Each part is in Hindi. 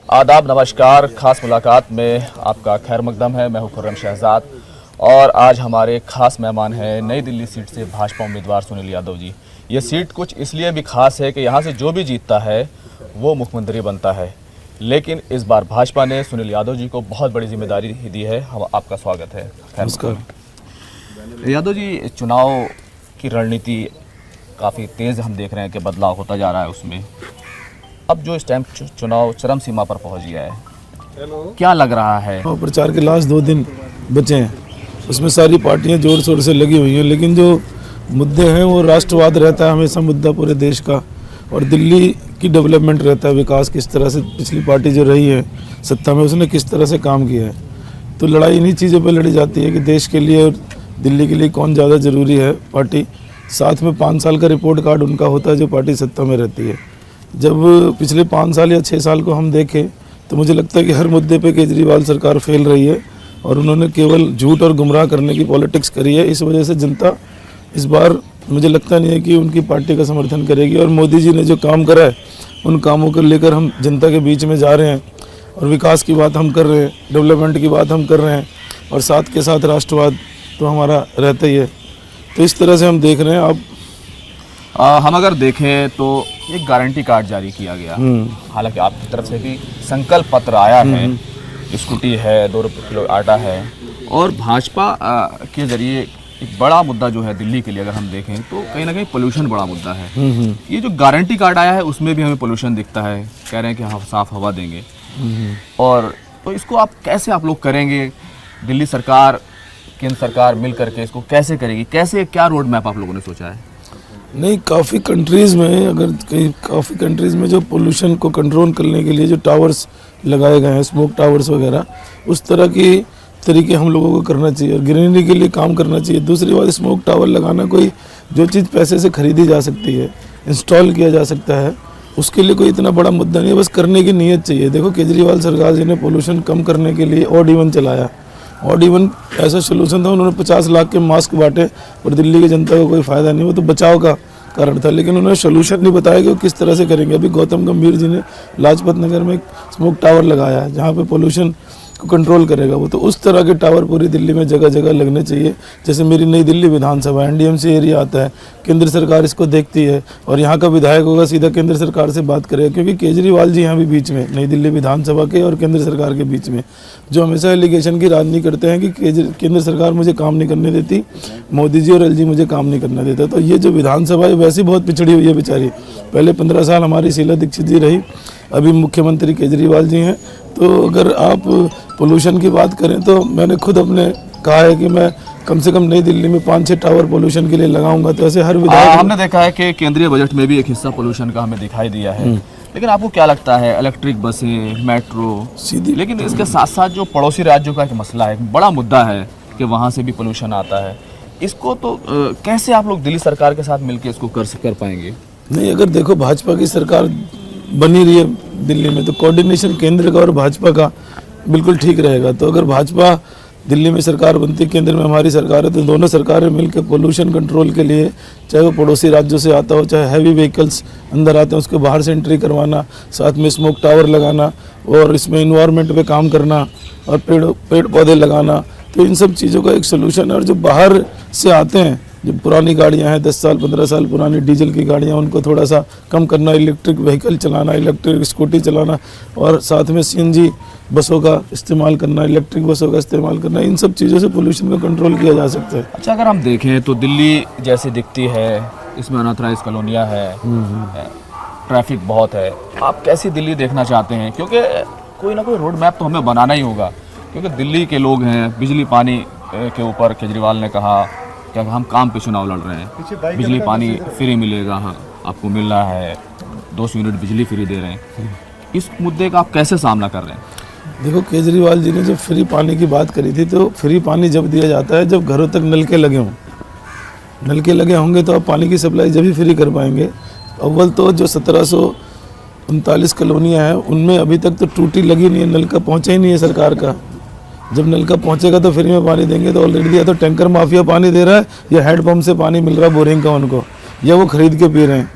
आदाब, नमस्कार। खास मुलाकात में आपका खैर मकदम है। मैं हूं खुर्रम शहजाद और आज हमारे खास मेहमान हैं नई दिल्ली सीट से भाजपा उम्मीदवार सुनील यादव जी। ये सीट कुछ इसलिए भी खास है कि यहाँ से जो भी जीतता है वो मुख्यमंत्री बनता है, लेकिन इस बार भाजपा ने सुनील यादव जी को बहुत बड़ी जिम्मेदारी दी है। हम आपका स्वागत है। नमस्कार। यादव जी, चुनाव की रणनीति काफ़ी तेज़ हम देख रहे हैं कि बदलाव होता जा रहा है उसमें। अब जो इस टाइम चुनाव चरम सीमा पर पहुंच गया है, क्या लग रहा है? प्रचार के लास्ट 2 दिन बचे हैं, उसमें सारी पार्टियां जोर शोर से लगी हुई हैं, लेकिन जो मुद्दे हैं वो राष्ट्रवाद रहता है हमेशा मुद्दा पूरे देश का, और दिल्ली की डेवलपमेंट रहता है, विकास किस तरह से पिछली पार्टी जो रही है सत्ता में उसने किस तरह से काम किया है। तो लड़ाई इन्हीं चीज़ों पर लड़ी जाती है कि देश के लिए और दिल्ली के लिए कौन ज़्यादा ज़रूरी है। पार्टी साथ में 5 साल का रिपोर्ट कार्ड उनका होता है जो पार्टी सत्ता में रहती है। जब पिछले 5 साल या 6 साल को हम देखें तो मुझे लगता है कि हर मुद्दे पे केजरीवाल सरकार फेल रही है और उन्होंने केवल झूठ और गुमराह करने की पॉलिटिक्स करी है। इस वजह से जनता इस बार मुझे लगता नहीं है कि उनकी पार्टी का समर्थन करेगी, और मोदी जी ने जो काम करा है उन कामों को लेकर हम जनता के बीच में जा रहे हैं और विकास की बात हम कर रहे हैं, डेवलपमेंट की बात हम कर रहे हैं, और साथ के साथ राष्ट्रवाद तो हमारा रहता ही है। तो इस तरह से हम देख रहे हैं। अब हम अगर देखें तो एक गारंटी कार्ड जारी किया गया, हालांकि आपकी तरफ से भी संकल्प पत्र आया है, स्कूटी है, 2 रुपये किलो आटा है, और भाजपा के जरिए एक बड़ा मुद्दा जो है दिल्ली के लिए अगर हम देखें तो कहीं ना कहीं पोल्यूशन बड़ा मुद्दा है। ये जो गारंटी कार्ड आया है उसमें भी हमें पोल्यूशन दिखता है, कह रहे हैं कि हम साफ हवा देंगे, और तो इसको आप कैसे आप लोग करेंगे? दिल्ली सरकार, केंद्र सरकार मिल करके इसको कैसे करेगी? कैसे, क्या रोड मैप आप लोगों ने सोचा है? नहीं, काफ़ी कंट्रीज़ में काफ़ी कंट्रीज़ में जो पोल्यूशन को कंट्रोल करने के लिए जो टावर्स लगाए गए हैं, स्मोक टावर्स वगैरह, उस तरह की तरीके हम लोगों को करना चाहिए और ग्रीनरी के लिए काम करना चाहिए। दूसरी बात, स्मोक टावर लगाना कोई जो चीज़ पैसे से खरीदी जा सकती है, इंस्टॉल किया जा सकता है, उसके लिए कोई इतना बड़ा मुद्दा नहीं है, बस करने की नीयत चाहिए। देखो, केजरीवाल सरकार जी ने पोल्यूशन कम करने के लिए ऑड इवन चलाया। ऑड इवन ऐसा सोल्यूशन था, उन्होंने 50 लाख के मास्क बांटे और दिल्ली की जनता को कोई फ़ायदा नहीं, वो तो बचाव का कारण था, लेकिन उन्होंने सोल्यूशन नहीं बताया कि वो किस तरह से करेंगे। अभी गौतम गंभीर जी ने लाजपत नगर में एक स्मोक टावर लगाया है जहाँ पे पोल्यूशन को कंट्रोल करेगा वो। तो उस तरह के टावर पूरी दिल्ली में जगह जगह लगने चाहिए। जैसे मेरी नई दिल्ली विधानसभा एनडीएमसी एरिया आता है, केंद्र सरकार इसको देखती है और यहाँ का विधायक होगा सीधा केंद्र सरकार से बात करेगा, क्योंकि केजरीवाल जी यहाँ भी बीच में नई दिल्ली विधानसभा के और केंद्र सरकार के बीच में जो हमेशा एलिगेशन की राजनीति करते हैं कि केंद्र सरकार मुझे काम नहीं करने देती, मोदी जी और एलजी मुझे काम नहीं करने देता। तो ये जो विधानसभा है वैसे बहुत पिछड़ी हुई है बेचारी। पहले 15 साल हमारी शीला दीक्षित जी रही, अभी मुख्यमंत्री केजरीवाल जी हैं। तो अगर आप पोल्यूशन की बात करें तो मैंने खुद अपने कहा है कि मैं कम से कम नई दिल्ली में 5-6 टावर पोल्यूशन के लिए लगाऊंगा। तो ऐसे हर विधायक हमने देखा है कि केंद्रीय बजट में भी एक हिस्सा पोल्यूशन का हमें दिखाई दिया है, लेकिन आपको क्या लगता है, इलेक्ट्रिक बसें, मेट्रो सीधी, लेकिन इसके साथ साथ जो पड़ोसी राज्यों का एक मसला है, बड़ा मुद्दा है कि वहाँ से भी पोल्यूशन आता है, इसको तो कैसे आप लोग दिल्ली सरकार के साथ मिलकर इसको कर पाएंगे? नहीं, अगर देखो भाजपा की सरकार बनी रही है दिल्ली में तो कोऑर्डिनेशन केंद्र का और भाजपा का बिल्कुल ठीक रहेगा। तो अगर भाजपा दिल्ली में सरकार बनती, केंद्र में हमारी सरकार है, तो दोनों सरकारें मिलकर पोल्यूशन कंट्रोल के लिए, चाहे वो पड़ोसी राज्यों से आता हो, चाहे हैवी व्हीकल्स अंदर आते हैं उसको बाहर से एंट्री करवाना, साथ में स्मोक टावर लगाना और इसमें इन्वायरमेंट पे काम करना और पेड़ पौधे लगाना, तो इन सब चीज़ों का एक सोल्यूशन है। और जो बाहर से आते हैं, जो पुरानी गाड़ियां हैं 10 साल 15 साल पुरानी डीजल की गाड़ियां, उनको थोड़ा सा कम करना, इलेक्ट्रिक व्हीकल चलाना, इलेक्ट्रिक स्कूटी चलाना, और साथ में सीएनजी बसों का इस्तेमाल करना, इलेक्ट्रिक बसों का इस्तेमाल करना, इन सब चीज़ों से पोल्यूशन को कंट्रोल किया जा सकता है। अच्छा, अगर हम देखें तो दिल्ली जैसी दिखती है, इसमें अनऑथराइज कॉलोनियाँ है, ट्रैफिक बहुत है, आप कैसी दिल्ली देखना चाहते हैं? क्योंकि कोई ना कोई रोड मैप तो हमें बनाना ही होगा, क्योंकि दिल्ली के लोग हैं, बिजली पानी के ऊपर केजरीवाल ने कहा कि हम काम पे चुनाव लड़ रहे हैं, बिजली पानी फ्री मिलेगा, हाँ आपको मिल रहा है, 200 यूनिट बिजली फ्री दे रहे हैं, इस मुद्दे का आप कैसे सामना कर रहे हैं? देखो, केजरीवाल जी ने जब फ्री पानी की बात करी थी तो फ्री पानी जब दिया जाता है जब घरों तक नलके लगे हों। नलके लगे होंगे तो आप पानी की सप्लाई जब ही फ्री कर पाएंगे। अव्वल तो जो 1739 कॉलोनियाँ हैं उनमें अभी तक तो टूटी लगी नहीं है, नलका पहुँचा ही नहीं है सरकार का। जब नलका पहुँचेगा तो फ्री में पानी देंगे। तो ऑलरेडी या तो टैंकर माफिया पानी दे रहा है या हैंडपम्प से पानी मिल रहा है बोरिंग का उनको, या वो खरीद के पी रहे हैं।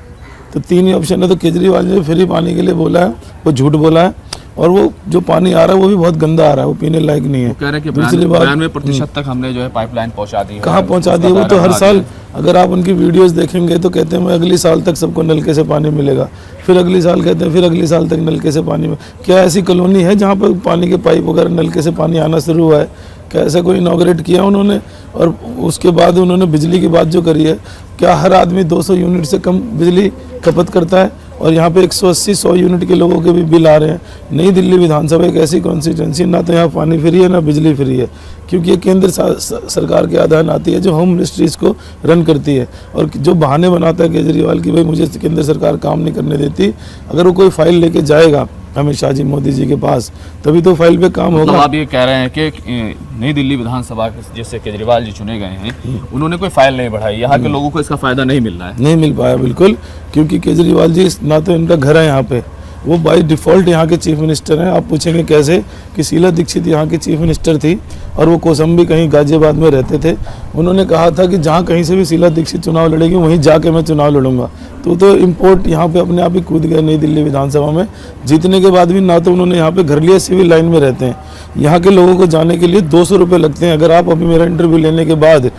तो 3 ही ऑप्शन है। तो केजरीवाल ने फ्री पानी के लिए बोला है वो झूठ बोला है, और वो जो पानी आ रहा है वो भी बहुत गंदा आ रहा है, वो पीने लायक नहीं है। कह रहे हैं कि दूसरी बात 92% तक हमने जो है पाइपलाइन पहुंचा दी है। कहाँ पहुंचा दी है? वो तो हर साल अगर आप उनकी वीडियोस देखेंगे तो कहते हैं मैं अगली साल तक सबको नलके से पानी मिलेगा, फिर अगली साल कहते हैं फिर अगली साल तक नलके से पानी। क्या ऐसी कॉलोनी है जहाँ पर पानी के पाइप वगैरह नलके से पानी आना शुरू हुआ है? क्या ऐसा कोई इनॉग्रेट किया उन्होंने? और उसके बाद उन्होंने बिजली की बात जो करी है, क्या हर आदमी 200 यूनिट से कम बिजली खपत करता है? और यहाँ पे 180-100 यूनिट के लोगों के भी बिल आ रहे हैं। नई दिल्ली विधानसभा एक ऐसी कॉन्स्टिट्यूंसी, ना तो यहाँ पानी फ्री है ना बिजली फ्री है, क्योंकि ये केंद्र सरकार के अधीन आती है जो होम मिनिस्ट्रीज को रन करती है। और जो बहाने बनाता है केजरीवाल की भाई मुझे केंद्र सरकार काम नहीं करने देती, अगर वो कोई फाइल लेके जाएगा अमित शाह जी मोदी जी के पास तभी तो फाइल पे काम होगा। तो आप ये कह रहे हैं कि नई दिल्ली विधानसभा जिससे केजरीवाल जी चुने गए हैं उन्होंने कोई फाइल नहीं बढ़ाई, यहाँ के लोगों को इसका फायदा नहीं मिल रहा है? नहीं मिल पाया बिल्कुल, क्योंकि केजरीवाल जी ना तो इनका घर है यहाँ पे, वो बाय डिफ़ॉल्ट यहाँ के चीफ मिनिस्टर हैं। आप पूछेंगे कैसे कि शीला दीक्षित यहाँ की चीफ मिनिस्टर थी और वो कौसम्बी कहीं गाजियाबाद में रहते थे। उन्होंने कहा था कि जहाँ कहीं से भी शीला दीक्षित चुनाव लड़ेगी वहीं जाके मैं चुनाव लड़ूंगा। तो इम्पोर्ट यहाँ पे अपने आप ही कूद गए नई दिल्ली विधानसभा में। जीतने के बाद भी ना तो उन्होंने यहाँ पे घर लिया, सिविल लाइन में रहते हैं। यहाँ के लोगों को जाने के लिए 200 रुपये लगते हैं। अगर आप अभी मेरा इंटरव्यू लेने के बाद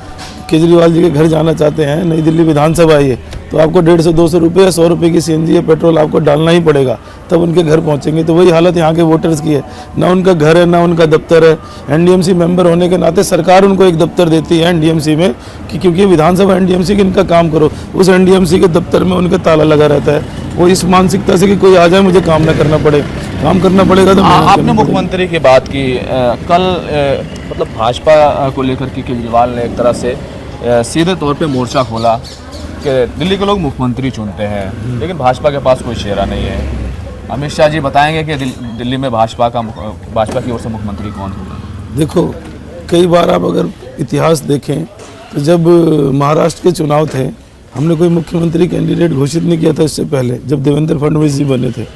केजरीवाल जी के घर जाना चाहते हैं, नई दिल्ली विधानसभा है तो आपको 150-200 रुपये या 100 रुपये की CNG या पेट्रोल आपको डालना ही पड़ेगा, तब उनके घर पहुंचेंगे। तो वही हालत यहाँ के वोटर्स की है, ना उनका घर है ना उनका दफ्तर है। NDMC मेंबर होने के नाते सरकार उनको एक दफ्तर देती है NDMC में कि क्योंकि विधानसभा NDMC की इनका काम करो, उस NDMC के दफ्तर में उनका ताला लगा रहता है। वो इस मानसिकता से कि कोई आ जाए मुझे काम ना करना पड़े, काम करना पड़ेगा तो आपने मुख्यमंत्री की बात की, कल मतलब भाजपा को लेकर के केजरीवाल ने एक तरह से सीधे तौर पे मोर्चा खोला कि दिल्ली के लोग मुख्यमंत्री चुनते हैं लेकिन भाजपा के पास कोई चेहरा नहीं है। अमित शाह जी बताएंगे कि दिल्ली में भाजपा की ओर से मुख्यमंत्री कौन होगा? देखो, कई बार आप अगर इतिहास देखें तो जब महाराष्ट्र के चुनाव थे हमने कोई मुख्यमंत्री कैंडिडेट घोषित नहीं किया था इससे पहले, जब देवेंद्र फडणवीस जी बने थे।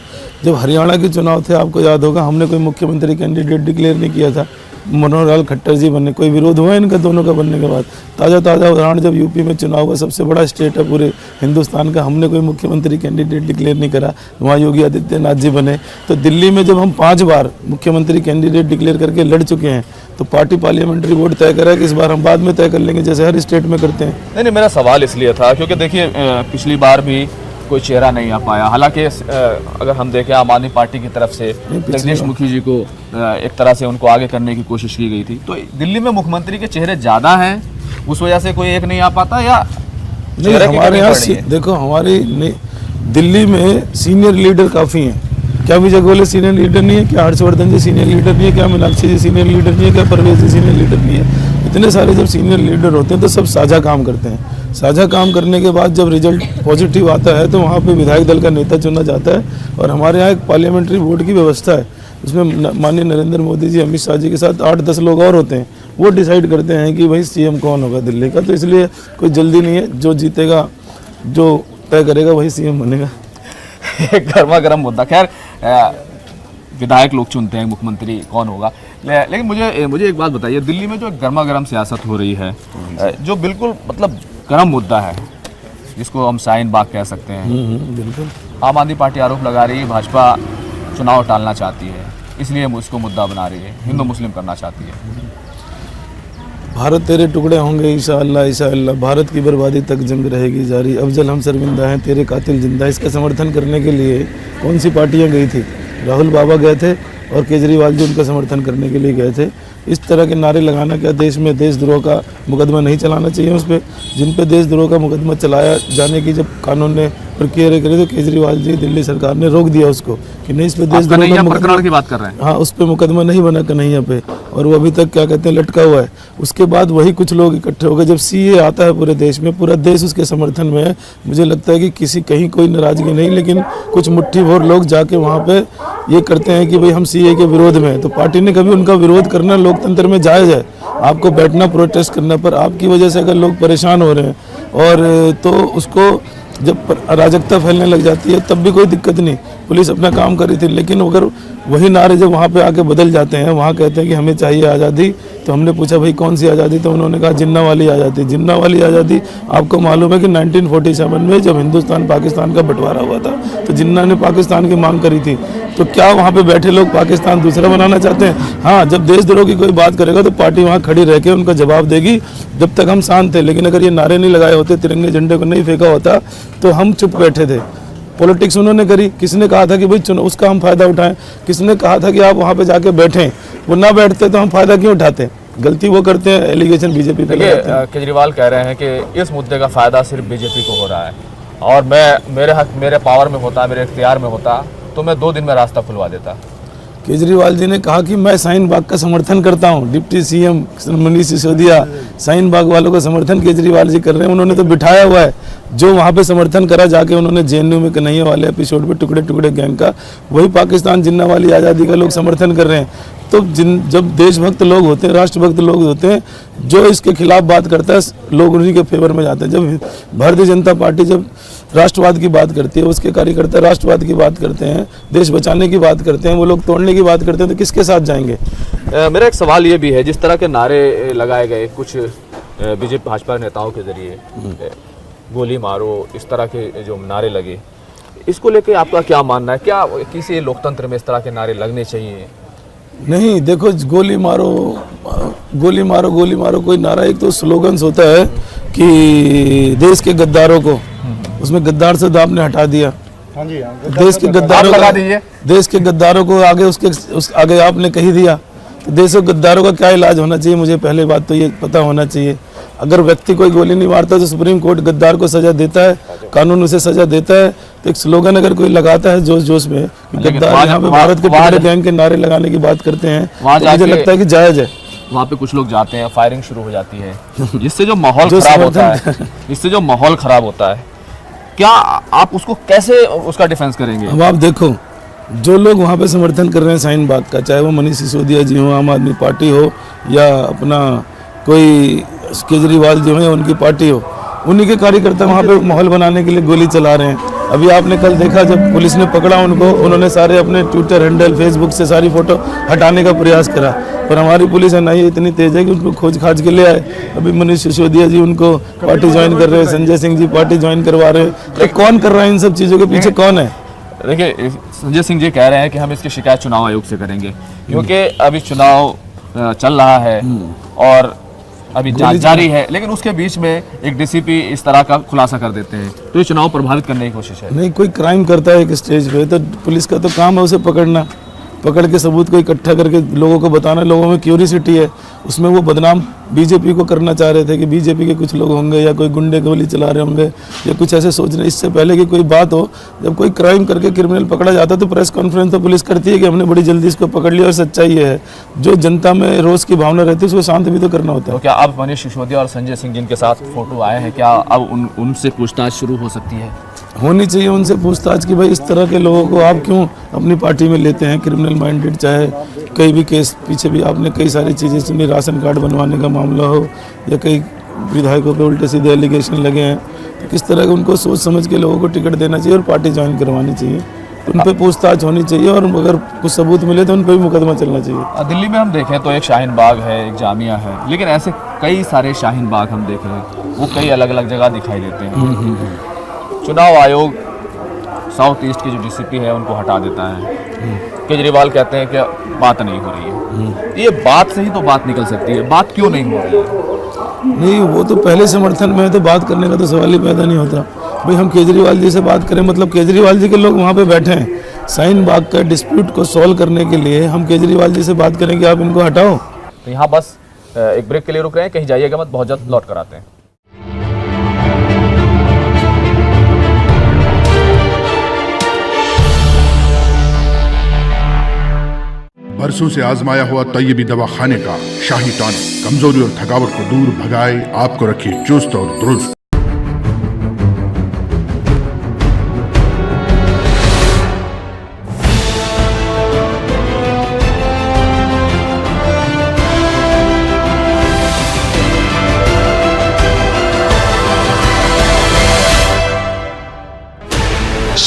जब हरियाणा के चुनाव थे आपको याद होगा हमने कोई मुख्यमंत्री कैंडिडेट डिक्लेयर नहीं किया था, मनोहर लाल खट्टर जी बने। कोई विरोध हुआ इनका दोनों का बनने के बाद? ताज़ा उदाहरण जब यूपी में चुनाव हुआ, सबसे बड़ा स्टेट है पूरे हिंदुस्तान का, हमने कोई मुख्यमंत्री कैंडिडेट डिक्लेयर नहीं करा, वहाँ योगी आदित्यनाथ जी बने। तो दिल्ली में जब हम 5 बार मुख्यमंत्री कैंडिडेट डिक्लेयर करके लड़ चुके हैं तो पार्टी पार्लियामेंट्री बोर्ड तय करा कि इस बार हम बाद में तय कर लेंगे जैसे हर स्टेट में करते हैं। नहीं, मेरा सवाल इसलिए था क्योंकि देखिए पिछली बार भी कोई चेहरा नहीं आ पाया। हालांकि अगर हम देखें आम आदमी पार्टी की तरफ से जगदीश मुखी जी को एक तरह से उनको आगे करने की कोशिश की गई थी। तो दिल्ली में मुख्यमंत्री के चेहरे ज़्यादा हैं, उस वजह से कोई एक नहीं आ पाता या नहीं? हमारे यहाँ देखो, हमारी दिल्ली में सीनियर लीडर काफ़ी हैं। क्या विजय गोले सीनियर लीडर नहीं है? क्या हर्षवर्धन जी सीनियर लीडर नहीं है? क्या मीनाक्षी जी सीनियर लीडर नहीं है? क्या परवेज जी सीनियर लीडर नहीं है? इतने सारे जब सीनियर लीडर होते हैं तो सब साझा काम करते हैं। साझा काम करने के बाद जब रिजल्ट पॉजिटिव आता है तो वहाँ पे विधायक दल का नेता चुना जाता है। और हमारे यहाँ एक पार्लियामेंट्री बोर्ड की व्यवस्था है, उसमें माननीय नरेंद्र मोदी जी, अमित शाह जी के साथ 8-10 लोग और होते हैं। वो डिसाइड करते हैं कि भाई CM कौन होगा दिल्ली का। तो इसलिए कोई जल्दी नहीं है, जो जीतेगा, जो तय करेगा वही CM बनेगा। गर्मा गर्म मुद्दा। खैर विधायक लोग चुनते हैं मुख्यमंत्री कौन होगा, लेकिन मुझे एक बात बताइए, दिल्ली में जो गर्मा गर्म सियासत हो रही है, जो बिल्कुल मतलब गर्म मुद्दा है जिसको हम शाहीन बाग कह सकते हैं, बिल्कुल। आम आदमी पार्टी आरोप लगा रही है भाजपा चुनाव टालना चाहती है, इसलिए उसको मुद्दा बना रही है, हिंदू मुस्लिम करना चाहती है। भारत तेरे टुकड़े होंगे ईशा अल्लाह, भारत की बर्बादी तक जंग रहेगी जारी, अफजल हम शर्मिंदा हैं तेरे कातिल जिंदा। इसका समर्थन करने के लिए कौन सी पार्टियां गई थी? राहुल बाबा गए थे और केजरीवाल जी उनका समर्थन करने के लिए गए थे। इस तरह के नारे लगाना, क्या देश में देशद्रोह का मुकदमा नहीं चलाना चाहिए उस पर? जिन पे देशद्रोह का मुकदमा चलाया जाने की जब कानून ने प्रक्रिया करी तो केजरीवाल जी दिल्ली सरकार ने रोक दिया उसको कि नहीं, इस पे देशद्रोह का मुकदमा की बात कर रहे हैं। हाँ, उस पे मुकदमा नहीं बना कन्हैया पे, और वो अभी तक क्या कहते हैं लटका हुआ है। उसके बाद वही कुछ लोग इकट्ठे हो गए। जब CA आता है पूरे देश में, पूरा देश उसके समर्थन में है, मुझे लगता है कि कहीं कोई नाराजगी नहीं, लेकिन कुछ मुट्ठी भर लोग जाके वहाँ पे ये करते हैं कि भाई हम CA के विरोध में हैं। तो पार्टी ने कभी उनका विरोध करना लोकतंत्र में जायज़ है, आपको बैठना, प्रोटेस्ट करना, पर आपकी वजह से अगर लोग परेशान हो रहे हैं और तो उसको जब अराजकता फैलने लग जाती है तब भी कोई दिक्कत नहीं, पुलिस अपना काम कर रही थी। लेकिन अगर वही नारे जब वहाँ पे आके बदल जाते हैं, वहाँ कहते हैं कि हमें चाहिए आज़ादी, तो हमने पूछा भाई कौन सी आज़ादी, तो उन्होंने कहा जिन्ना वाली आज़ादी। जिन्ना वाली आज़ादी आपको मालूम है कि 1947 में जब हिंदुस्तान पाकिस्तान का बंटवारा हुआ था तो जिन्ना ने पाकिस्तान की मांग करी थी। तो क्या वहाँ पे बैठे लोग पाकिस्तान दूसरा बनाना चाहते हैं? हाँ, जब देशद्रोह की कोई बात करेगा तो पार्टी वहाँ खड़ी रह के उनका जवाब देगी। जब तक हम शांत थे, लेकिन अगर ये नारे नहीं लगाए होते, तिरंगे झंडे को नहीं फेंका होता तो हम चुप बैठे थे। पॉलिटिक्स उन्होंने करी, किसने कहा था कि भाई चुनो उसका हम फ़ायदा उठाएं, किसने कहा था कि आप वहाँ पे जाके बैठें, वो ना बैठते तो हम फ़ायदा क्यों उठाते? गलती वो करते हैं, एलिगेशन बीजेपी पे लगाते हैं। केजरीवाल कह रहे हैं कि इस मुद्दे का फ़ायदा सिर्फ बीजेपी को हो रहा है और मेरे पावर में होता, मेरे इख्तियार में होता तो मैं 2 दिन में रास्ता खुलवा देता। केजरीवाल जी ने कहा कि मैं शाहीन बाग का समर्थन करता हूं। डिप्टी सीएम मनीष सिसोदिया शाहीन बाग वालों का समर्थन केजरीवाल जी कर रहे हैं। उन्होंने तो बिठाया हुआ है, जो वहां पे समर्थन करा जाके उन्होंने जेएनयू में कन्हैया वाले एपिसोड पे टुकड़े टुकड़े गैंग का, वही पाकिस्तान जिन्ना वाली आज़ादी का लोग समर्थन कर रहे हैं। तो जब देशभक्त लोग होते हैं, राष्ट्रभक्त लोग होते हैं, जो इसके खिलाफ बात करता है लोग उन्हीं के फेवर में जाते हैं। जब भारतीय जनता पार्टी जब राष्ट्रवाद की बात करती है, उसके कार्यकर्ता राष्ट्रवाद की बात करते हैं, देश बचाने की बात करते हैं, वो लोग तोड़ने की बात करते हैं, तो किसके साथ जाएंगे? मेरा एक सवाल ये भी है, जिस तरह के नारे लगाए गए कुछ बीजेपी भाजपा नेताओं के जरिए, गोली मारो, इस तरह के जो नारे लगे, इसको लेके आपका क्या मानना है? क्या किसी लोकतंत्र में इस तरह के नारे लगने चाहिए? नहीं, देखो, गोली मारो गोली मारो गोली मारो कोई नारा, एक तो स्लोगन्स होता है कि देश के गद्दारों को, उसमें गद्दार से आपने हटा दिया। हाँ जी, देश के गद्दारों लगा को, दीजिए। देश के गद्दारों को आगे आगे आपने कही दिया। तो देश के गद्दारों का क्या इलाज होना चाहिए? मुझे पहले बात तो ये पता होना चाहिए। अगर व्यक्ति कोई गोली नहीं मारता तो सुप्रीम कोर्ट गद्दार को सजा देता है, कानून उसे सजा देता है। तो एक स्लोगन अगर कोई लगाता है जोश जोश में, गद्दार यहाँ पे भारत के टुकड़े गैंग के नारे लगाने की बात करते हैं, तो मुझे लगता है कि जायज है। वहाँ पे कुछ लोग जाते हैं, फायरिंग शुरू हो जाती है, जिससे जो माहौल खराब होता है, इससे जो माहौल खराब होता है, क्या आप उसको कैसे उसका डिफेंस करेंगे? अब आप देखो, जो लोग वहाँ पे समर्थन कर रहे हैं शाहीन बाग का, चाहे वो मनीष सिसोदिया जी हो, आम आदमी पार्टी हो, या अपना कोई केजरीवाल जो है उनकी पार्टी हो, उन्हीं के कार्यकर्ता वहाँ पे माहौल बनाने के लिए गोली चला रहे हैं। अभी आपने कल देखा जब पुलिस ने पकड़ा उनको, उन्होंने सारे अपने ट्विटर हैंडल, फेसबुक से सारी फोटो हटाने का प्रयास करा, पर हमारी पुलिस है ना ये इतनी तेज है कि उनको खोज खाज के ले आए। अभी मनीष सिसोदिया जी उनको पार्टी ज्वाइन कर रहे हैं, संजय सिंह जी पार्टी ज्वाइन करवा रहे हैं। तो कौन कर रहा है इन सब चीज़ों के पीछे, कौन है? देखिए, संजय सिंह जी कह रहे हैं कि हम इसकी शिकायत चुनाव आयोग से करेंगे, क्योंकि अभी चुनाव चल रहा है और अभी जांच जारी है, लेकिन उसके बीच में एक डीसीपी इस तरह का खुलासा कर देते हैं, तो ये चुनाव प्रभावित करने की कोशिश है। नहीं, कोई क्राइम करता है एक स्टेज पे तो पुलिस का तो काम है उसे पकड़ना, पकड़ के सबूत को इकट्ठा करके लोगों को बताना। लोगों में क्यूरियोसिटी है, उसमें वो बदनाम बीजेपी को करना चाह रहे थे कि बीजेपी के कुछ लोग होंगे या कोई गुंडे गोली चला रहे होंगे या कुछ ऐसे सोच रहे। इससे पहले कि कोई बात हो, जब कोई क्राइम करके क्रिमिनल पकड़ा जाता है तो प्रेस कॉन्फ्रेंस तो पुलिस करती है कि हमने बड़ी जल्दी इसको पकड़ लिया। और सच्चाई ये है, जो जनता में रोष की भावना रहती है उसको शांत भी तो करना होता है। तो क्या अब मनीष सिसोदिया और संजय सिंह जिनके साथ फोटो आए हैं, क्या अब उनसे पूछताछ शुरू हो सकती है? होनी चाहिए उनसे पूछताछ कि भाई इस तरह के लोगों को आप क्यों अपनी पार्टी में लेते हैं, क्रिमिनल माइंडेड, चाहे कई भी केस पीछे भी आपने कई सारी चीज़ें सुनी, राशन कार्ड बनवाने का मामला हो या कई विधायकों पे उल्टे सीधे एलिगेशन लगे हैं, तो किस तरह के उनको सोच समझ के लोगों को टिकट देना चाहिए और पार्टी ज्वाइन करवानी चाहिए। तो उन पर पूछताछ होनी चाहिए और अगर कुछ सबूत मिले तो उन पर भी मुकदमा चलना चाहिए। दिल्ली में हम देखें तो एक शाहीन बाग है, एक जामिया है, लेकिन ऐसे कई सारे शाहीन बाग हम देख रहे हैं, वो कई अलग अलग जगह दिखाई देते हैं। चुनाव आयोग साउथ ईस्ट के जो डीसीपी है उनको हटा देता है। केजरीवाल कहते हैं कि बात नहीं हो रही है। ये बात से ही तो बात निकल सकती है, बात क्यों नहीं हो रही है? नहीं, वो तो पहले समर्थन में है तो बात करने का तो सवाल ही पैदा नहीं होता। भाई हम केजरीवाल जी से बात करें, मतलब केजरीवाल जी के लोग वहाँ पे बैठे हैं, शाहीन बाग का डिस्प्यूट को सॉल्व करने के लिए हम केजरीवाल जी से बात करें कि आप इनको हटाओ। तो यहाँ बस एक ब्रेक के लिए रुक रहे हैं, कहीं जाइएगा मत, बहुत जल्द लौट कर आते हैं। बरसों से आजमाया हुआ तैयबी दवा खाने का शाही टॉनिक कमजोरी और थकावट को दूर भगाए, आपको रखे चुस्त और दुरुस्त।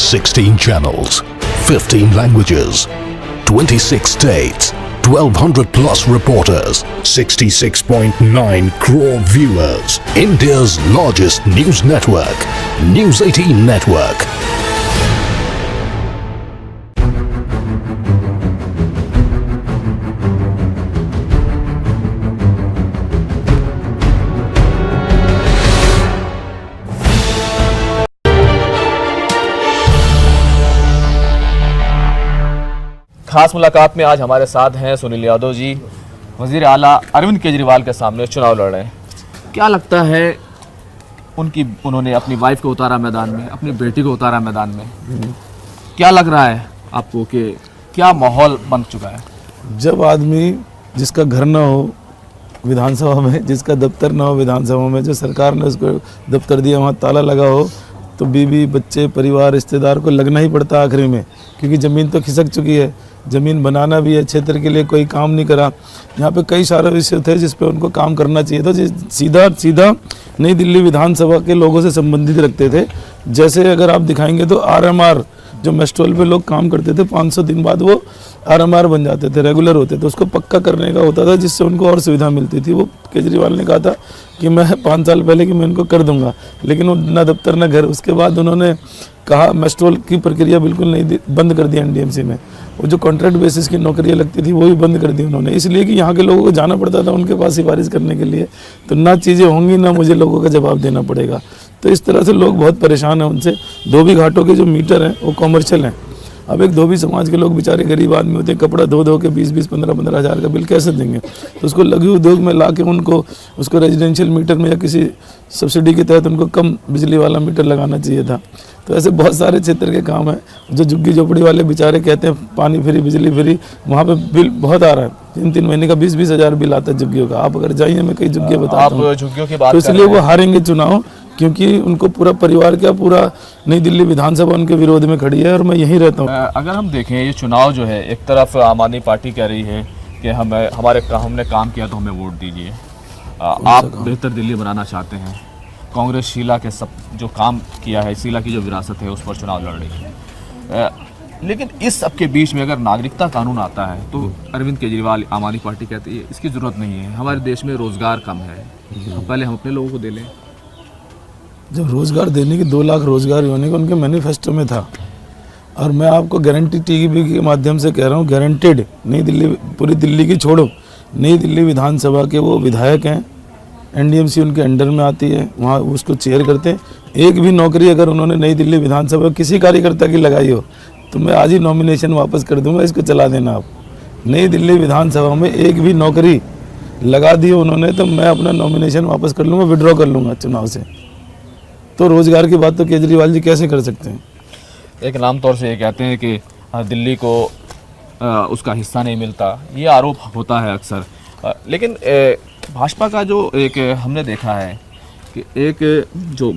Sixteen channels, 15 languages, 26 states, 1200 plus reporters, 66.9 crore viewers, India's largest news network, News 18 Network. खास मुलाकात में आज हमारे साथ हैं सुनील यादव जी, वजीर आला अरविंद केजरीवाल के सामने चुनाव लड़ रहे हैं। क्या लगता है उन्होंने अपनी वाइफ को उतारा मैदान में, अपनी बेटी को उतारा मैदान में, क्या लग रहा है आपको कि क्या माहौल बन चुका है? जब आदमी जिसका घर ना हो विधानसभा में, जिसका दफ्तर ना हो विधानसभा में, जो सरकार ने उसको दफ्तर दिया वहाँ ताला लगा हो, तो बीवी बच्चे परिवार रिश्तेदार को लगना ही पड़ता आखिरी में, क्योंकि ज़मीन तो खिसक चुकी है। ज़मीन बनाना भी है, क्षेत्र के लिए कोई काम नहीं करा। यहाँ पे कई सारे विषय थे जिस पे उनको काम करना चाहिए था, सीधा नई दिल्ली विधानसभा के लोगों से संबंधित रखते थे। जैसे अगर आप दिखाएंगे तो आरएमआर जो मेस्ट्रोल पे लोग काम करते थे, 500 दिन बाद वो आरएमआर बन जाते थे, रेगुलर होते थे, उसको पक्का करने का होता था जिससे उनको और सुविधा मिलती थी। वो केजरीवाल ने कहा था कि मैं 5 साल पहले कि मैं इनको कर दूंगा, लेकिन वो ना दफ्तर ना घर। उसके बाद उन्होंने कहा मेस्ट्रोल की प्रक्रिया बिल्कुल नहीं, बंद कर दिया एनडीएमसी में। वो जो कॉन्ट्रैक्ट बेसिस की नौकरियां लगती थी वो भी बंद कर दी उन्होंने, इसलिए कि यहाँ के लोगों को जाना पड़ता था उनके पास सिफारिश करने के लिए। तो ना चीज़ें होंगी ना मुझे लोगों का जवाब देना पड़ेगा। तो इस तरह से लोग बहुत परेशान हैं उनसे। धोबी घाटों के जो मीटर हैं वो कॉमर्शियल हैं। अब एक धोबी समाज के लोग बेचारे गरीब आदमी होते हैं, कपड़ा धो के 20-20, 15-15 हज़ार का बिल कैसे देंगे? तो उसको लघु उद्योग में ला के उनको उसको रेजिडेंशियल मीटर में या किसी सब्सिडी के तहत उनको कम बिजली वाला मीटर लगाना चाहिए था। तो ऐसे बहुत सारे क्षेत्र के काम हैं। जो झुग्गी झोपड़ी वाले बेचारे कहते हैं पानी फ्री बिजली फ्री, वहाँ पे बिल बहुत आ रहा है, 3-3 महीने का 20-20 हज़ार बिल आता है झुग्गियों का। आप अगर जाइए, मैं कई झुग्गियाँ बताता हूँ, तो इसलिए वो हारेंगे चुनाव, क्योंकि उनको पूरा परिवार क्या पूरा नई दिल्ली विधानसभा उनके विरोध में खड़ी है और मैं यहीं रहता हूँ। अगर हम देखें ये चुनाव जो है, एक तरफ आम आदमी पार्टी कह रही है कि हमने काम किया तो हमें वोट दीजिए, आप बेहतर दिल्ली बनाना चाहते हैं। कांग्रेस शीला के सब जो काम किया है, शीला की जो विरासत है उस पर चुनाव लड़ रही है। लेकिन इस सब के बीच में अगर नागरिकता कानून आता है तो अरविंद केजरीवाल आम आदमी पार्टी कहती है इसकी ज़रूरत नहीं है, हमारे देश में रोज़गार कम है, पहले हम अपने लोगों को दे लें। जब रोज़गार देने की 2 लाख रोज़गार होने का उनके मैनिफेस्टो में था, और मैं आपको गारंटी टीवी के माध्यम से कह रहा हूँ, गारंटेड नई दिल्ली, पूरी दिल्ली की छोड़ो, नई दिल्ली विधानसभा के वो विधायक हैं, एनडीएमसी उनके अंडर में आती है, वहाँ उसको चेयर करते हैं। एक भी नौकरी अगर उन्होंने नई दिल्ली विधानसभा किसी कार्यकर्ता की लगाई हो तो मैं आज ही नॉमिनेशन वापस कर दूंगा, इसको चला देना आप। नई दिल्ली विधानसभा में एक भी नौकरी लगा दी उन्होंने तो मैं अपना नॉमिनेशन वापस कर लूँगा, विड्रॉ कर लूँगा चुनाव से। तो रोज़गार की बात तो केजरीवाल जी कैसे कर सकते हैं? एक नाम तौर से ये कहते हैं कि दिल्ली को उसका हिस्सा नहीं मिलता, ये आरोप होता है अक्सर। लेकिन भाजपा का जो एक हमने देखा है कि एक जो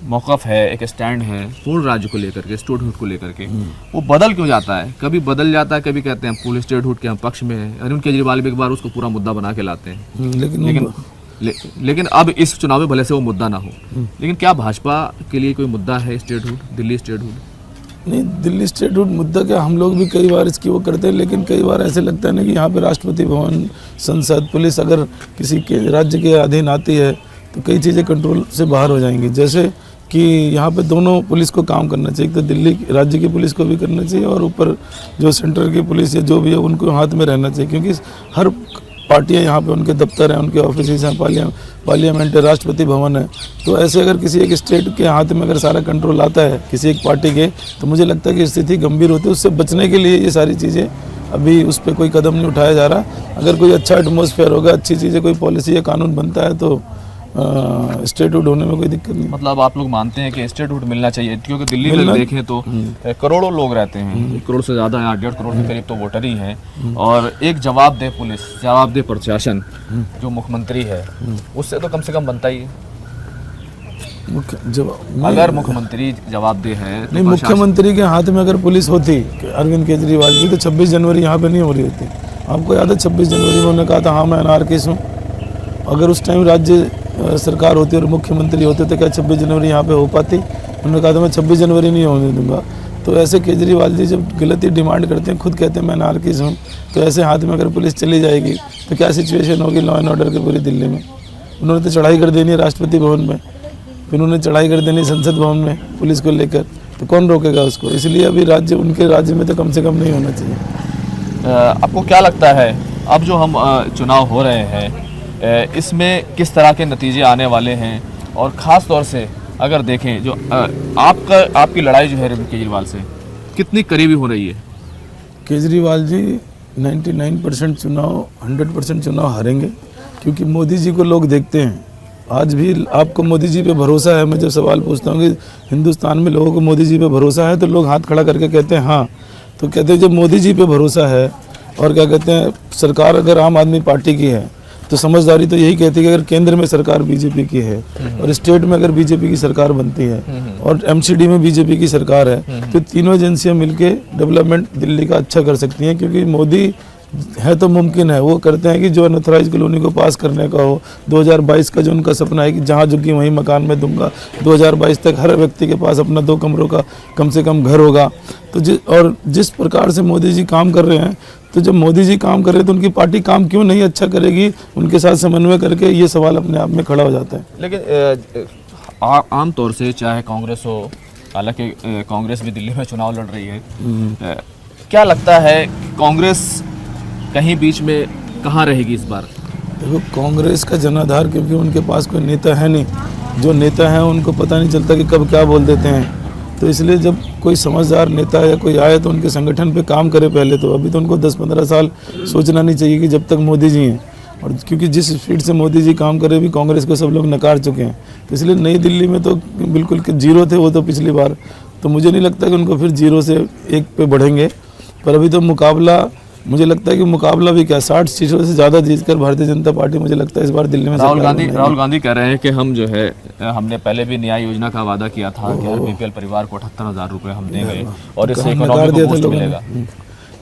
मौक़िफ़ है, एक स्टैंड है पूर्ण राज्य को लेकर के, स्टेटहुड को लेकर के, वो बदल क्यों जाता है? कभी बदल जाता है, कभी कहते हैं पूर्ण स्टेटहुड के हम पक्ष में है। अरविंद केजरीवाल भी एक बार उसको पूरा मुद्दा बना के लाते हैं, लेकिन अब इस चुनाव में भले से वो मुद्दा ना हो, लेकिन क्या भाजपा के लिए कोई मुद्दा है स्टेटहुड, दिल्ली स्टेटहुड? नहीं, दिल्ली स्टेटहुड मुद्दा क्या, हम लोग भी कई बार इसकी वो करते हैं, लेकिन कई बार ऐसे लगता है ना कि यहाँ पे राष्ट्रपति भवन, संसद, पुलिस अगर किसी के राज्य के अधीन आती है तो कई चीज़ें कंट्रोल से बाहर हो जाएंगी। जैसे कि यहाँ पे दोनों पुलिस को काम करना चाहिए, तो दिल्ली राज्य की पुलिस को भी करना चाहिए और ऊपर जो सेंटर की पुलिस या जो भी है उनको हाथ में रहना चाहिए, क्योंकि हर पार्टियां यहाँ पे उनके दफ्तर हैं, उनके ऑफिस हैं, पार्लियामेंट है, राष्ट्रपति भवन है। तो ऐसे अगर किसी एक स्टेट के हाथ में अगर सारा कंट्रोल आता है किसी एक पार्टी के, तो मुझे लगता है कि स्थिति गंभीर होती है। उससे बचने के लिए ये सारी चीज़ें अभी उस पर कोई कदम नहीं उठाया जा रहा। अगर कोई अच्छा एटमॉस्फेयर होगा, अच्छी चीज़ें, कोई पॉलिसी या कानून बनता है तो स्टेटहुड होने में कोई दिक्कत नहीं। मतलब आप लोग मानते हैं कि स्टेटहुड मिलना चाहिए, क्योंकि दिल्ली में देखें तो करोड़ों लोग रहते हैं, 1 करोड़ से ज़्यादा, 1.5 करोड़ के करीब तो वोटर ही हैं, और एक जवाबदेह पुलिस, जवाबदेह प्रशासन जो मुख्यमंत्री है उससे तो कम से कम बनता ही है। अगर मुख्यमंत्री जवाबदेह है तो नहीं, मुख्यमंत्री के हाथ में अगर पुलिस होती अरविंद केजरीवाल जी, तो 26 जनवरी यहाँ पे नहीं हो रही होती। आपको याद है 26 जनवरी में उन्होंने कहा था हाँ मैं अनारकिस्ट हूँ। अगर उस टाइम राज्य सरकार होती और मुख्यमंत्री होते तो क्या 26 जनवरी यहाँ पे हो पाती? उन्होंने कहा था मैं 26 जनवरी नहीं होने दूंगा। तो ऐसे केजरीवाल जी जब गलत ही डिमांड करते हैं, खुद कहते हैं मैं अनार्किस्ट हूँ, तो ऐसे हाथ में अगर पुलिस चली जाएगी तो क्या सिचुएशन होगी लॉ एंड ऑर्डर की पूरी दिल्ली में। उन्होंने तो चढ़ाई कर देनी है राष्ट्रपति भवन में, फिर उन्होंने चढ़ाई कर देनी संसद भवन में पुलिस को लेकर, तो कौन रोकेगा उसको। इसलिए अभी उनके राज्य में तो कम से कम नहीं होना चाहिए। आपको क्या लगता है अब जो हम चुनाव हो रहे हैं इसमें किस तरह के नतीजे आने वाले हैं, और ख़ास तौर से अगर देखें जो आपकी लड़ाई जो है अरविंद केजरीवाल से कितनी करीबी हो रही है? केजरीवाल जी 99% चुनाव 100% चुनाव हारेंगे, क्योंकि मोदी जी को लोग देखते हैं। आज भी आपको मोदी जी पे भरोसा है? मैं जब सवाल पूछता हूँ कि हिंदुस्तान में लोगों को मोदी जी पे भरोसा है, तो लोग हाथ खड़ा करके कहते हैं हाँ। तो कहते हैं जब मोदी जी पे भरोसा है और क्या कहते हैं सरकार अगर आम आदमी पार्टी की है, तो समझदारी तो यही कहती है कि अगर केंद्र में सरकार बीजेपी की है और स्टेट में अगर बीजेपी की सरकार बनती है और एमसीडी में बीजेपी की सरकार है, तो तीनों एजेंसियां मिलके डेवलपमेंट दिल्ली का अच्छा कर सकती हैं। क्योंकि मोदी है तो मुमकिन है, वो करते हैं कि जो अनऑथराइज कॉलोनी को पास करने का हो, 2022 का जो उनका सपना है कि जहाँ झुकी वहीं मकान में दूंगा, 2022 तक हर व्यक्ति के पास अपना 2 कमरों का कम से कम घर होगा। तो जिस प्रकार से मोदी जी काम कर रहे हैं, तो जब मोदी जी काम कर रहे हैं तो उनकी पार्टी काम क्यों नहीं अच्छा करेगी उनके साथ समन्वय करके, ये सवाल अपने आप में खड़ा हो जाता है। लेकिन आम तौर से चाहे कांग्रेस हो, हालांकि कांग्रेस भी दिल्ली में चुनाव लड़ रही है, क्या लगता है कांग्रेस कहीं बीच में कहाँ रहेगी इस बार? देखो कांग्रेस का जनाधार, क्योंकि उनके पास कोई नेता है नहीं, जो नेता हैं उनको पता नहीं चलता कि कब क्या बोल देते हैं। तो इसलिए जब कोई समझदार नेता या कोई आए तो उनके संगठन पे काम करे पहले। तो अभी तो उनको 10-15 साल सोचना नहीं चाहिए कि जब तक मोदी जी हैं, और क्योंकि जिस स्पीड से मोदी जी काम करे भी कांग्रेस को सब लोग नकार चुके हैं। तो इसलिए नई दिल्ली में तो बिल्कुल जीरो थे वो तो पिछली बार, तो मुझे नहीं लगता कि उनको फिर 0 से 1 पे बढ़ेंगे। पर अभी तो मुकाबला, मुझे लगता है कि मुकाबला भी क्या 60 सीटों से ज़्यादा जीतकर भारतीय जनता पार्टी मुझे लगता है इस बार दिल्ली में। राहुल गांधी कह रहे हैं कि हम जो है हमने पहले भी न्याय योजना का वादा किया था कि हर बीपीएल परिवार को 78,000 रुपये हम देंगे और इससे इकोनॉमी को बूस्ट मिलेगा।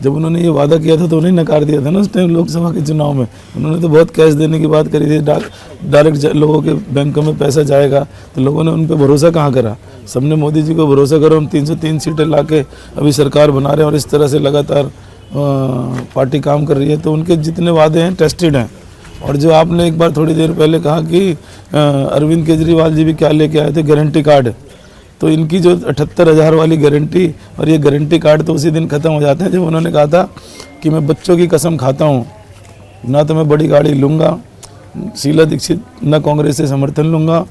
जब उन्होंने ये वादा किया था तो उन्हें नकार दिया था ना उस टाइम लोकसभा के चुनाव में। उन्होंने तो बहुत कैश देने की बात करी थी, डायरेक्ट लोगों के बैंकों में पैसा जाएगा, तो लोगों ने उन पर भरोसा कहाँ करा। सबने मोदी जी को भरोसा करो, हम 303 सीटें ला के अभी सरकार बना रहे हैं और इस तरह से लगातार पार्टी काम कर रही है। तो उनके जितने वादे हैं टेस्टेड हैं। और जो आपने एक बार थोड़ी देर पहले कहा कि अरविंद केजरीवाल जी भी क्या लेके आए थे, गारंटी कार्ड, तो इनकी जो 78,000 वाली गारंटी और ये गारंटी कार्ड तो उसी दिन ख़त्म हो जाते हैं जब उन्होंने कहा था कि मैं बच्चों की कसम खाता हूँ, ना तो मैं बड़ी गाड़ी लूँगा, शीला दीक्षित ना कांग्रेस से समर्थन लूँगा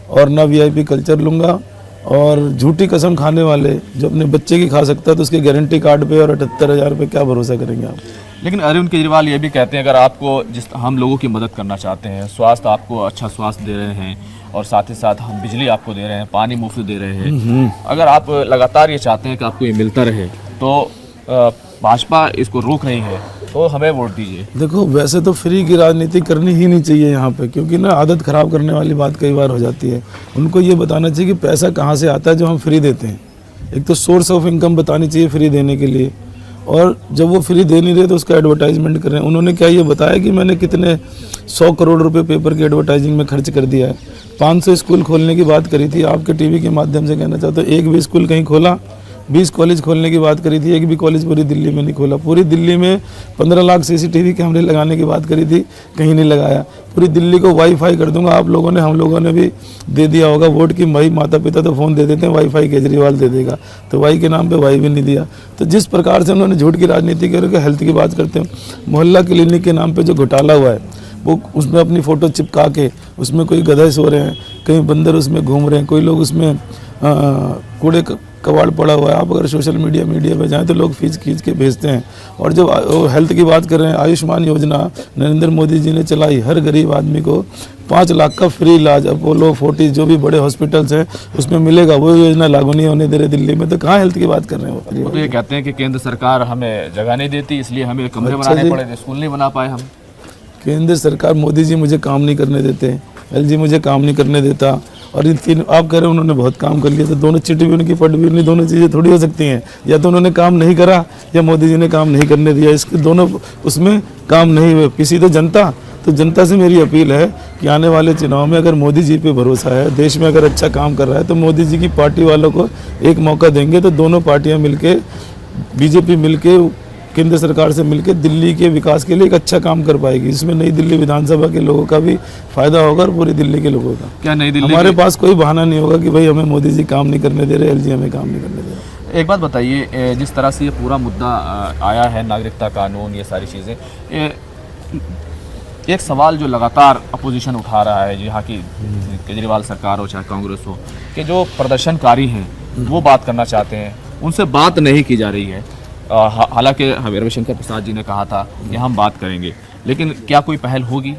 और ना वीआईपी कल्चर लूँगा, और झूठी कसम खाने वाले जो अपने बच्चे की खा सकता है तो उसके गारंटी कार्ड पे और 78,000 पे क्या भरोसा करेंगे आप। लेकिन अरविंद केजरीवाल ये भी कहते हैं अगर आपको हम लोगों की मदद करना चाहते हैं, स्वास्थ्य आपको अच्छा स्वास्थ्य दे रहे हैं और साथ ही साथ हम बिजली आपको दे रहे हैं, पानी मुफ्त दे रहे हैं, अगर आप लगातार ये चाहते हैं कि आपको ये मिलता रहे तो भाजपा इसको रोक रही है तो हमें वोट दीजिए। देखो वैसे तो फ्री की राजनीति करनी ही नहीं चाहिए यहाँ पे, क्योंकि ना आदत ख़राब करने वाली बात कई बार हो जाती है। उनको ये बताना चाहिए कि पैसा कहाँ से आता है जो हम फ्री देते हैं। एक तो सोर्स ऑफ इनकम बतानी चाहिए फ्री देने के लिए, और जब वो फ्री दे नहीं रहे तो उसका एडवर्टाइजमेंट करें। उन्होंने क्या ये बताया कि मैंने कितने 100 करोड़ रुपए पेपर की एडवर्टाइजिंग में खर्च कर दिया है। 500 स्कूल खोलने की बात करी थी, आपके टीवी के माध्यम से कहना चाहता हूँ, एक भी स्कूल कहीं खोला। 20 कॉलेज खोलने की बात करी थी, एक भी कॉलेज पूरी दिल्ली में नहीं खोला। पूरी दिल्ली में 15 लाख CCTV कैमरे लगाने की बात करी थी, कहीं नहीं लगाया। पूरी दिल्ली को वाईफाई कर दूंगा, आप लोगों ने हम लोगों ने भी दे दिया होगा वोट की। भाई माता पिता तो फ़ोन दे देते हैं, वाईफाई केजरीवाल दे देगा, तो वाई के नाम पे वाई भी नहीं दिया। तो जिस प्रकार से उन्होंने झूठ की राजनीति करके हेल्थ की बात करते हैं, मोहल्ला क्लिनिक के नाम पर जो घोटाला हुआ है वो उसमें अपनी फ़ोटो चिपका के उसमें कोई गधे सो रहे हैं, कहीं बंदर उसमें घूम रहे हैं, कोई लोग उसमें कूड़े कबाड़ पड़ा हुआ है। आप अगर सोशल मीडिया पे जाएं तो लोग खींच के भेजते हैं। और जब हेल्थ की बात कर रहे हैं, आयुष्मान योजना नरेंद्र मोदी जी ने चलाई, हर गरीब आदमी को 5 लाख का फ्री इलाज अपोलो, फोर्टिस जो भी बड़े हॉस्पिटल्स हैं उसमें मिलेगा। वो योजना लागू नहीं होने दे रहे दिल्ली में, तो कहाँ हेल्थ की बात कर रहे हैं वो तो ये कहते हैं कि केंद्र सरकार हमें जगह नहीं देती, इसलिए हमें कमरे बनाने पड़े, स्कूल नहीं बना पाए हम। केंद्र सरकार, मोदी जी मुझे काम नहीं करने देते, LG मुझे काम नहीं करने देता, और इन तीन आप कह रहे हैं उन्होंने बहुत काम कर लिया, तो दोनों चिट भी उनकी पट भी उनकी, दोनों चीज़ें थोड़ी हो सकती हैं। या तो उन्होंने काम नहीं करा या मोदी जी ने काम नहीं करने दिया, इसके दोनों उसमें काम नहीं हुए। किसी तो जनता, तो जनता से मेरी अपील है कि आने वाले चुनाव में अगर मोदी जी पे भरोसा है, देश में अगर अच्छा काम कर रहा है, तो मोदी जी की पार्टी वालों को एक मौका देंगे तो दोनों पार्टियां मिलके, बीजेपी मिलके, केंद्र सरकार से मिलकर दिल्ली के विकास के लिए एक अच्छा काम कर पाएगी। इसमें नई दिल्ली विधानसभा के लोगों का भी फायदा होगा और पूरी दिल्ली के लोगों का। क्या नई दिल्ली हमारे पास कोई बहाना नहीं होगा कि भाई हमें मोदी जी काम नहीं करने दे रहे, एलजी हमें काम नहीं करने दे रहे। एक बात बताइए, जिस तरह से ये पूरा मुद्दा आया है, नागरिकता कानून, ये सारी चीज़ें, एक सवाल जो लगातार अपोजिशन उठा रहा है, यहाँ की केजरीवाल सरकार हो चाहे कांग्रेस हो, कि जो प्रदर्शनकारी हैं वो बात करना चाहते हैं, उनसे बात नहीं की जा रही है। हालांकि रविशंकर प्रसाद जी ने कहा था कि हम बात करेंगे, लेकिन क्या कोई पहल होगी?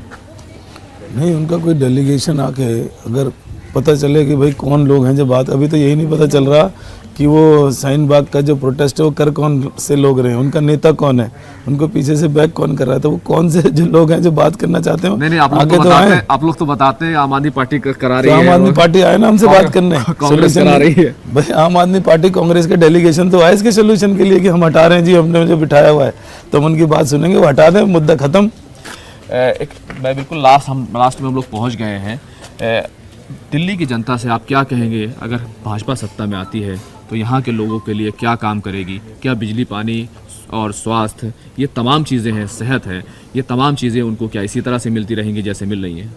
नहीं, उनका कोई डेलीगेशन आके अगर पता चले कि भाई कौन लोग हैं जो बात, अभी तो यही नहीं पता चल रहा कि वो शाहीन बाग का जो प्रोटेस्ट है वो कर कौन से लोग रहे हैं, उनका नेता कौन है, उनको पीछे से बैक कौन कर रहा है, तो वो कौन से जो लोग हैं जो बात करना चाहते हैं। नहीं, आप लोग तो बताते हैं आम आदमी पार्टी करा रही है, आम आदमी पार्टी आए ना हमसे बात करने, कांग्रेस करा रही है भाई। आम आदमी पार्टी कांग्रेस का डेलीगेशन तो आए इसके सोल्यूशन के लिए कि हम हटा रहे हैं जी, हमने जो बिठाया हुआ है, तो हम उनकी बात सुनेंगे, वो हटा दें, मुद्दा खत्म। मैं बिल्कुल लास्ट में हम लोग पहुंच गए हैं। दिल्ली की जनता से आप क्या कहेंगे, अगर भाजपा सत्ता में आती है तो यहाँ के लोगों के लिए क्या काम करेगी? क्या बिजली, पानी और स्वास्थ्य, ये तमाम चीज़ें हैं, सेहत है, ये तमाम चीज़ें उनको क्या इसी तरह से मिलती रहेंगी जैसे मिल रही हैं?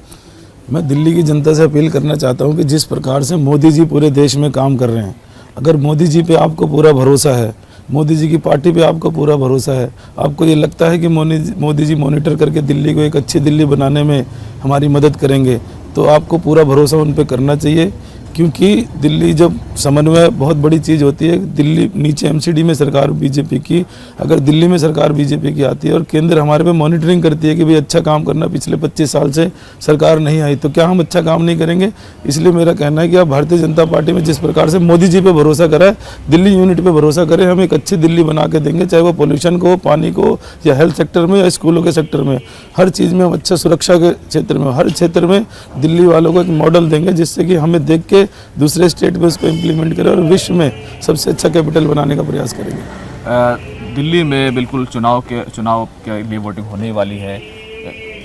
मैं दिल्ली की जनता से अपील करना चाहता हूँ कि जिस प्रकार से मोदी जी पूरे देश में काम कर रहे हैं, अगर मोदी जी पे आपको पूरा भरोसा है, मोदी जी की पार्टी पे आपको पूरा भरोसा है, आपको ये लगता है कि मोदी जी मॉनिटर करके दिल्ली को एक अच्छी दिल्ली बनाने में हमारी मदद करेंगे, तो आपको पूरा भरोसा उन पे करना चाहिए। क्योंकि दिल्ली जब समन्वय बहुत बड़ी चीज़ होती है, दिल्ली नीचे एमसीडी में सरकार बीजेपी की, अगर दिल्ली में सरकार बीजेपी की आती है और केंद्र हमारे पे मॉनिटरिंग करती है कि भाई अच्छा काम करना, पिछले 25 साल से सरकार नहीं आई, तो क्या हम अच्छा काम नहीं करेंगे? इसलिए मेरा कहना है कि आप भारतीय जनता पार्टी में जिस प्रकार से मोदी जी पे भरोसा करा है, दिल्ली यूनिट पे भरोसा करें, हम एक अच्छी दिल्ली बना के देंगे, चाहे वो पोल्यूशन को, पानी को, या हेल्थ सेक्टर में, या स्कूलों के सेक्टर में, हर चीज़ में हम अच्छा, सुरक्षा के क्षेत्र में, हर क्षेत्र में दिल्ली वालों को एक मॉडल देंगे, जिससे कि हमें देख के दूसरे स्टेट में उसको इम्प्लीमेंट करें और विश्व में सबसे अच्छा कैपिटल बनाने का प्रयास करेंगे। दिल्ली में बिल्कुल चुनाव के लिए वोटिंग होने वाली है।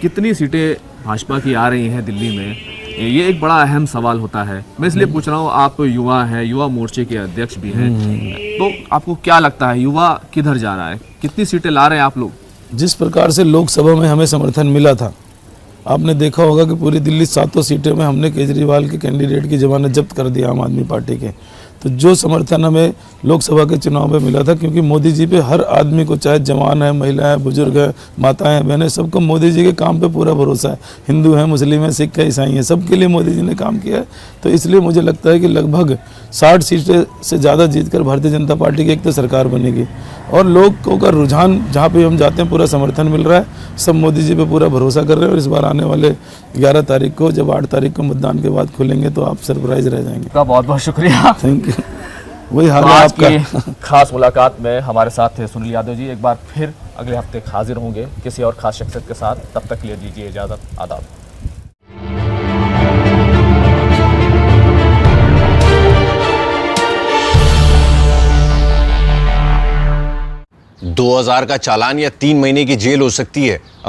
कितनी सीटें भाजपा की आ रही हैं दिल्ली में, ये एक बड़ा अहम सवाल होता है। मैं इसलिए पूछ रहा हूँ, आप युवा हैं, युवा मोर्चे के अध्यक्ष भी हैं, तो आपको क्या लगता है युवा किधर जा रहा है, कितनी सीटें ला रहे हैं आप लोग? जिस प्रकार से लोकसभा में हमें समर्थन मिला था, आपने देखा होगा कि पूरी दिल्ली 7 सीटों में हमने केजरीवाल के कैंडिडेट की जमानत जब्त कर दी आम आदमी पार्टी के। तो जो समर्थन हमें लोकसभा के चुनाव में मिला था, क्योंकि मोदी जी पे हर आदमी को, चाहे जवान है, महिला है, बुजुर्ग है, माताएं, बहनें, सबको मोदी जी के काम पे पूरा भरोसा है। हिंदू हैं, मुस्लिम हैं, सिख हैं, ईसाई हैं, सबके लिए मोदी जी ने काम किया है। तो इसलिए मुझे लगता है कि लगभग 60 सीटें से ज़्यादा जीतकर भारतीय जनता पार्टी की एक तो सरकार बनेगी, और लोगों का रुझान जहाँ पे हम जाते हैं पूरा समर्थन मिल रहा है, सब मोदी जी पे पूरा भरोसा कर रहे हैं। और इस बार आने वाले 11 तारीख को, जब 8 तारीख को मतदान के बाद खुलेंगे, तो आप सरप्राइज रह जाएंगे। आपका बहुत बहुत शुक्रिया। Thank you. वही हाल है आज आपका। की खास मुलाकात में हमारे साथ थे सुनील यादव जी। एक बार फिर अगले हफ्ते हाजिर होंगे किसी और खास शख्सियत के साथ। तब तक के लिए दीजिए इजाज़त। आदाब। 2000 का चालान या 3 महीने की जेल हो सकती है अगर